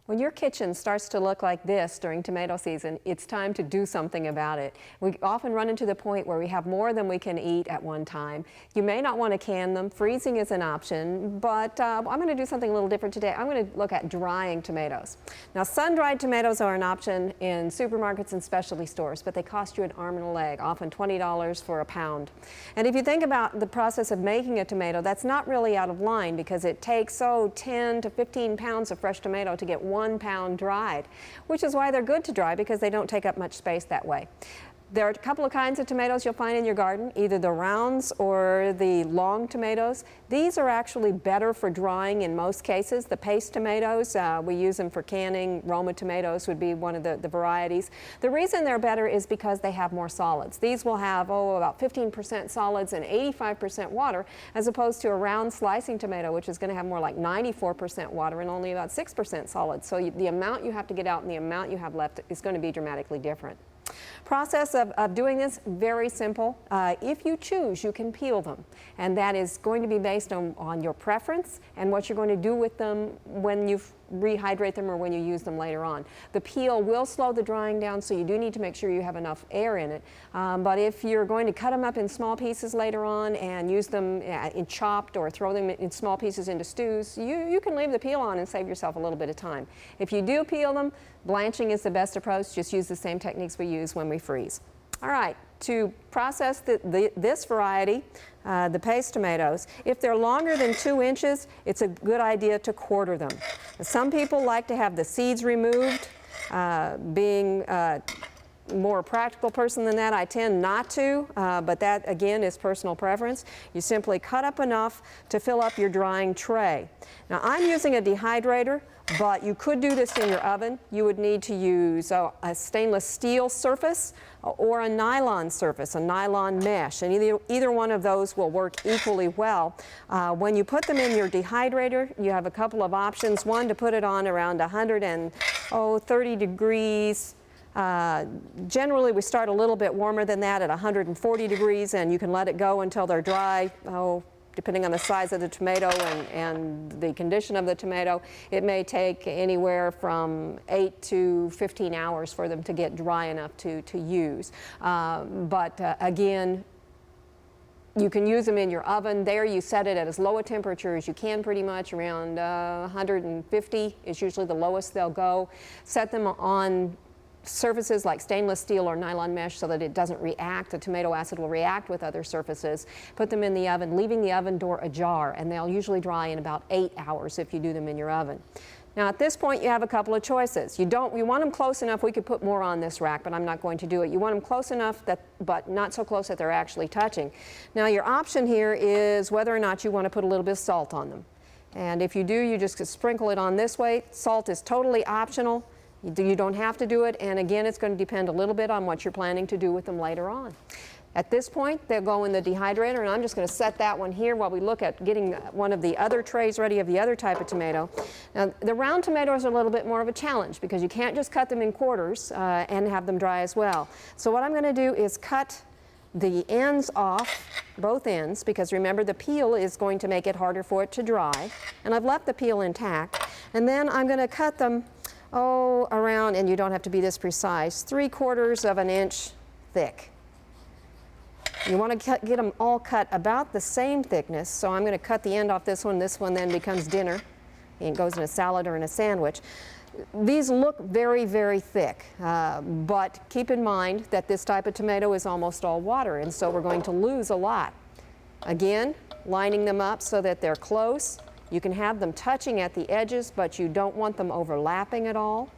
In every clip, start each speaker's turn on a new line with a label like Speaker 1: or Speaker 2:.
Speaker 1: When your kitchen starts to look like this during tomato season, it's time to do something about it. We often run into the point where we have more than we can eat at one time. You may not want to can them. Freezing is an option, but I'm going to do something a little different today. I'm going to look at drying tomatoes. Now, sun-dried tomatoes are an option in supermarkets and specialty stores, but they cost you an arm and a leg, often $20 for a pound. And if you think about the process of making a tomato, that's not really out of line because it takes, 10 to 15 pounds of fresh tomato to get 1 pound dried, which is why they're good to dry because they don't take up much space that way. There are a couple of kinds of tomatoes you'll find in your garden, either the rounds or the long tomatoes. These are actually better for drying in most cases. The paste tomatoes, we use them for canning. Roma tomatoes would be one of the varieties. The reason they're better is because they have more solids. These will have, about 15% solids and 85% water, as opposed to a round slicing tomato, which is going to have more like 94% water and only about 6% solids. So the amount you have to get out and the amount you have left is going to be dramatically different. Process of doing this, very simple. If you choose, you can peel them, and that is going to be based on your preference and what you're going to do with them when you rehydrate them or when you use them later on. The peel will slow the drying down, so you do need to make sure you have enough air in it. But if you're going to cut them up in small pieces later on and use them in chopped or throw them in small pieces into stews, you can leave the peel on and save yourself a little bit of time. If you do peel them, blanching is the best approach. Just use the same techniques we use when we freeze. All right, to process this variety, the paste tomatoes, if they're longer than 2 inches, it's a good idea to quarter them. Some people like to have the seeds removed. Being more a practical person than that, I tend not to, but that again is personal preference. You simply cut up enough to fill up your drying tray. Now, I'm using a dehydrator, but you could do this in your oven. You would need to use a stainless steel surface or a nylon surface, a nylon mesh, and either one of those will work equally well. When you put them in your dehydrator, you have a couple of options. One, to put it on around 130 degrees. Generally, we start a little bit warmer than that at 140 degrees, and you can let it go until they're dry. Depending on the size of the tomato and the condition of the tomato, it may take anywhere from 8 to 15 hours for them to get dry enough to use. Again, you can use them in your oven. There you set it at as low a temperature as you can, pretty much around 150 is usually the lowest they'll go. Set them on surfaces like stainless steel or nylon mesh so that it doesn't react. The tomato acid will react with other surfaces. Put them in the oven, leaving the oven door ajar, and they'll usually dry in about 8 hours if you do them in your oven. Now, at this point, you have a couple of choices. You want them close enough. We could put more on this rack, but I'm not going to do it. You want them close enough, but not so close that they're actually touching. Now, your option here is whether or not you want to put a little bit of salt on them. And if you do, you just sprinkle it on this way. Salt is totally optional. You don't have to do it, and again, it's going to depend a little bit on what you're planning to do with them later on. At this point, they'll go in the dehydrator, and I'm just going to set that one here while we look at getting one of the other trays ready of the other type of tomato. Now, the round tomatoes are a little bit more of a challenge because you can't just cut them in quarters and have them dry as well. So what I'm going to do is cut the ends off, both ends, because remember the peel is going to make it harder for it to dry, and I've left the peel intact. And then I'm going to cut them around, and you don't have to be this precise, 3/4 of an inch thick. You want to get them all cut about the same thickness, so I'm going to cut the end off this one. This one then becomes dinner. It goes in a salad or in a sandwich. These look very, very thick, but keep in mind that this type of tomato is almost all water, and so we're going to lose a lot. Again, lining them up so that they're close. You can have them touching at the edges, but you don't want them overlapping at all.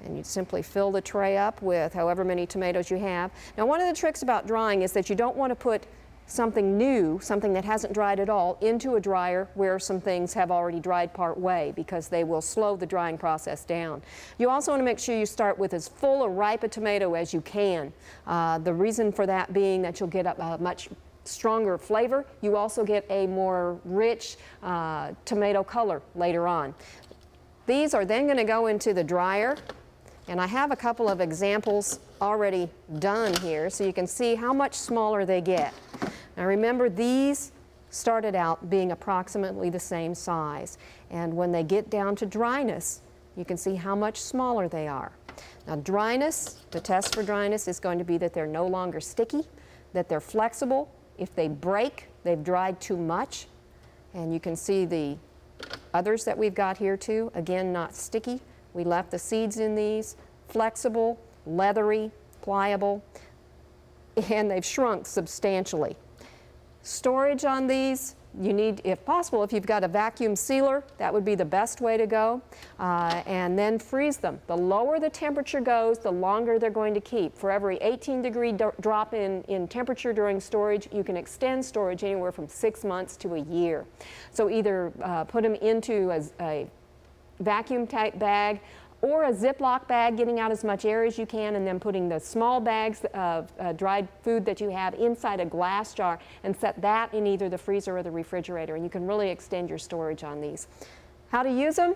Speaker 1: And you simply fill the tray up with however many tomatoes you have. Now, one of the tricks about drying is that you don't want to put something new, something that hasn't dried at all, into a dryer where some things have already dried part way, because they will slow the drying process down. You also want to make sure you start with as full a ripe a tomato as you can. The reason for that being that you'll get a much stronger flavor. You also get a more rich tomato color later on. These are then going to go into the dryer, and I have a couple of examples already done here so you can see how much smaller they get. Now remember, these started out being approximately the same size. And when they get down to dryness, you can see how much smaller they are. Now dryness, the test for dryness is going to be that they're no longer sticky, that they're flexible. If they break, they've dried too much. And you can see the others that we've got here too, again, not sticky. We left the seeds in these, flexible, leathery, pliable, and they've shrunk substantially. Storage on these, you need, if possible, if you've got a vacuum sealer, that would be the best way to go, and then freeze them. The lower the temperature goes, the longer they're going to keep. For every 18-degree drop in temperature during storage, you can extend storage anywhere from 6 months to a year. So either put them into a vacuum type bag or a Ziploc bag, getting out as much air as you can, and then putting the small bags of dried food that you have inside a glass jar and set that in either the freezer or the refrigerator, and you can really extend your storage on these. How to use them?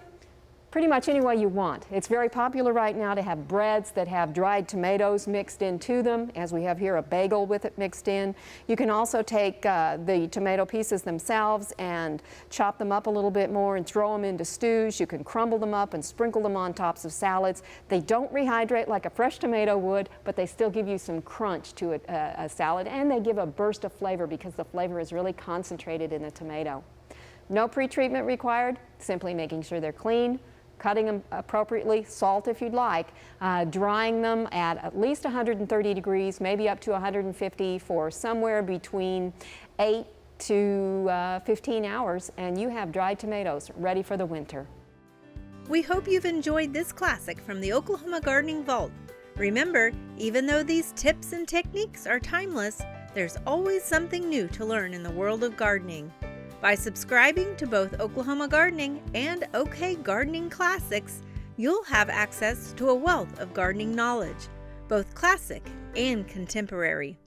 Speaker 1: Pretty much any way you want. It's very popular right now to have breads that have dried tomatoes mixed into them, as we have here a bagel with it mixed in. You can also take the tomato pieces themselves and chop them up a little bit more and throw them into stews. You can crumble them up and sprinkle them on tops of salads. They don't rehydrate like a fresh tomato would, but they still give you some crunch to a salad, and they give a burst of flavor because the flavor is really concentrated in the tomato. No pre-treatment required, simply making sure they're clean, cutting them appropriately, salt if you'd like, drying them at least 130 degrees, maybe up to 150 for somewhere between 8 to 15 hours, and you have dried tomatoes ready for the winter.
Speaker 2: We hope you've enjoyed this classic from the Oklahoma Gardening Vault. Remember, even though these tips and techniques are timeless, there's always something new to learn in the world of gardening. By subscribing to both Oklahoma Gardening and OK Gardening Classics, you'll have access to a wealth of gardening knowledge, both classic and contemporary.